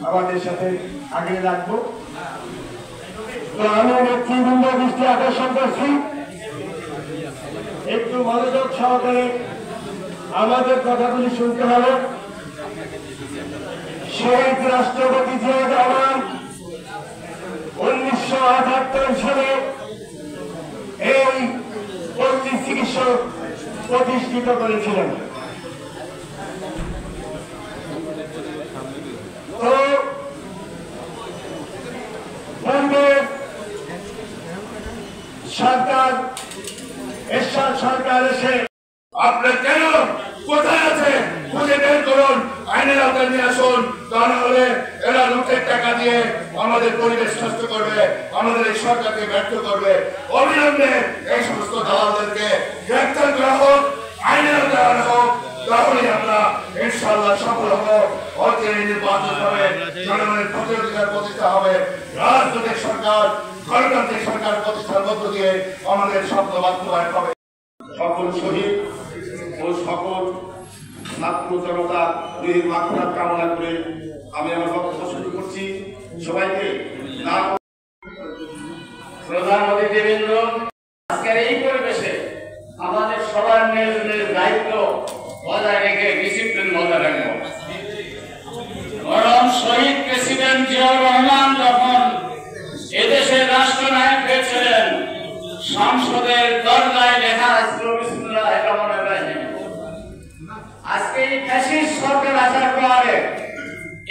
আমাদের সাথে আগে রাখবো। তো আমি নেতৃবৃন্দ দৃষ্টি আকর্ষণ করছি, একটু মনোযোগ সহকারে আমাদের কথাগুলি শুনতে হবে। শহীদ রাষ্ট্রপতি জিয়া রহমান 1978 সালে এই পল্লী চিকিৎসক প্রতিষ্ঠিত করেছিলেন। তো পূর্বে সরকার এরশাদ সরকার এসে আপনি কেন কোথায় আছে খুঁজে বের করুন, আইনের আওতায় নিয়ে আসুন, তা না হলে এরা লুটের টাকা দিয়ে আমাদের পরিবেশ নষ্ট করবে, আমাদের এই সরকারকে ব্যর্থ করবে। অবিলম্বে এই সমস্ত দালালদেরকে গ্রেফতার করা হোক, আইনের আওতায় আনা হোক, তাহলে আমরা ইনশাআল্লাহ সফল হবো। অচিরে নির্বাচন হবে, জনগণের প্রতিযোগিতার প্রতিষ্ঠা হবে, রাজনৈতিক সরকার গণতান্ত্রিক সরকার প্রতিষ্ঠার মধ্য দিয়ে আমাদের স্বপ্ন বাস্তবায়ন হবে। সকল শহীদ ও সকল ছাত্র জনতা রুহির মাগফিরাত কামনা করে আমি আমার বক্তব্য শুরু করছি। সবাইকে প্রধান অতিথিবৃন্দ, আজকের এই পরিবেশে আমাদের সবার নিজ নিজ দায়িত্ব বজায় রেখে ডিসিপ্লিন বজায় রাখবো। বরং শহীদ প্রেসিডেন্ট জিয়াউর রহমান যখন এদেশের রাষ্ট্রনায়ক হয়েছিলেন, সংসদের দরজায় লেখা ছিল বিসমিল্লাহির রহমানির রহিম। আজকে এই ফ্যাসিস্ট সরকার আসার পরে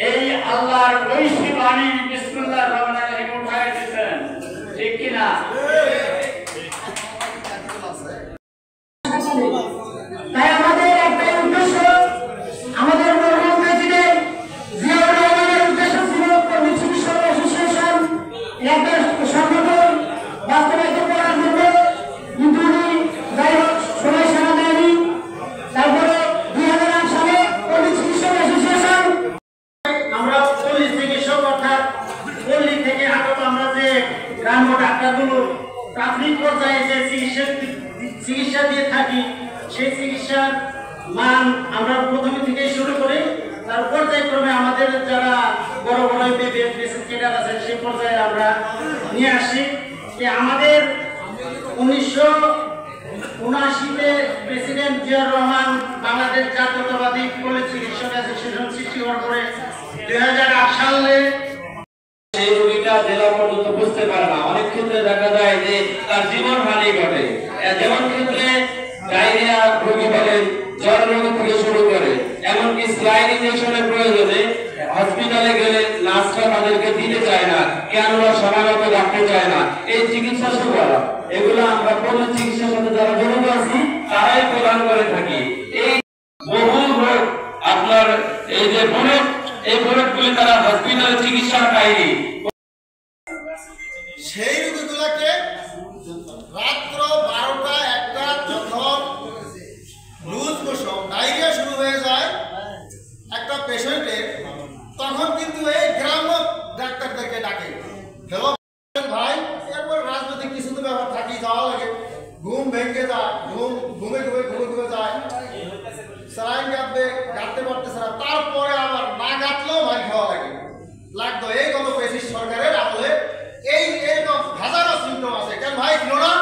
এই আল্লাহর ঐশী বাণী বিসমিল্লাহির রহমানির রহিম উঠায় দিয়েছেন, ঠিক কিনা? তাই আমাদের একটা উদ্দেশ্য, আমাদের মরহুম প্রেসিডেন্ট জিয়াউর রহমানের উদ্দেশ্য ছিল পল্লী চিকিৎসক অ্যাসোসিয়েশন একটা সংগঠন বাস্তবায়িত করার জন্য, কিন্তু উনি যাই হোক সবাই সারা দেয়নি। তারপরে 2008 সালে পল্লী চিকিৎসক অ্যাসোসিয়েশন, আমরা পল্লী চিকিৎসক অর্থাৎ পল্লী থেকে আগত আমরা যে গ্রাম্য ডাক্তারগুলো প্রাথমিক পর্যায়ে যে চিকিৎসা দিয়ে থাকি, সেই চিকিৎসার মান আমরা প্রথমে থেকেই শুরু করি। তার পর্যায়ক্রমে আমাদের যারা বড় বড় ক্যাডার আছেন সেই পর্যায়ে আমরা নিয়ে আসি। আমাদের 1979-তে প্রেসিডেন্ট জিয়াউর রহমান বাংলাদেশ জাতীয়তাবাদী পল্লী চিকিৎসক অ্যাসোসিয়েশন সৃষ্টি হওয়ার পরে 2008 সালে সেই রোগীটা জেলা পর্যন্ত বুঝতে পারে না। অনেক ক্ষেত্রে দেখা যায় যে তার জীবন হানি ঘটে। যেমন ক্ষেত্রে ডায়রিয়া রোগী বলেন, জ্বর রোগ থেকে শুরু করে এমনকি স্লাইন ইনজেকশনের প্রয়োজনে হসপিটালে গেলে নার্সরা তাদেরকে দিতে চায় না, ক্যানুলা সময় মতো রাখতে চায় না। এই চিকিৎসা সেবা এগুলো আমরা পল্লী চিকিৎসার সাথে যারা জড়িত আছি তারাই প্রদান করে থাকি। এই বহু রোগ আপনার এই যে বুলেট, এই বুলেটগুলি তারা হসপিটালে চিকিৎসা পায়নি। সেই রোগীগুলোকে রাত্র 12টা-1টা যখন লুজ মোশন ডায়রিয়া শুরু হয়ে যায় একটা পেশেন্টের, তখন কিন্তু এই গ্রাম্য ডাক্তারদেরকে ডাকে, ভাই এরপর রাজনৈতিক কিছু তো ব্যাপার থাকি, যাওয়া লাগে, ঘুম ভেঙে যায়, ঘুমে যায়, স্যালাইন গাঁটতে পারতেছে না, তারপরে আবার না গাঁটলেও ভাই খাওয়া লাগতো। এই গত ফ্যাসিস্ট সরকারের আমলে এই হাজারো সিমটম আছে। কেন ভাই ছিল না?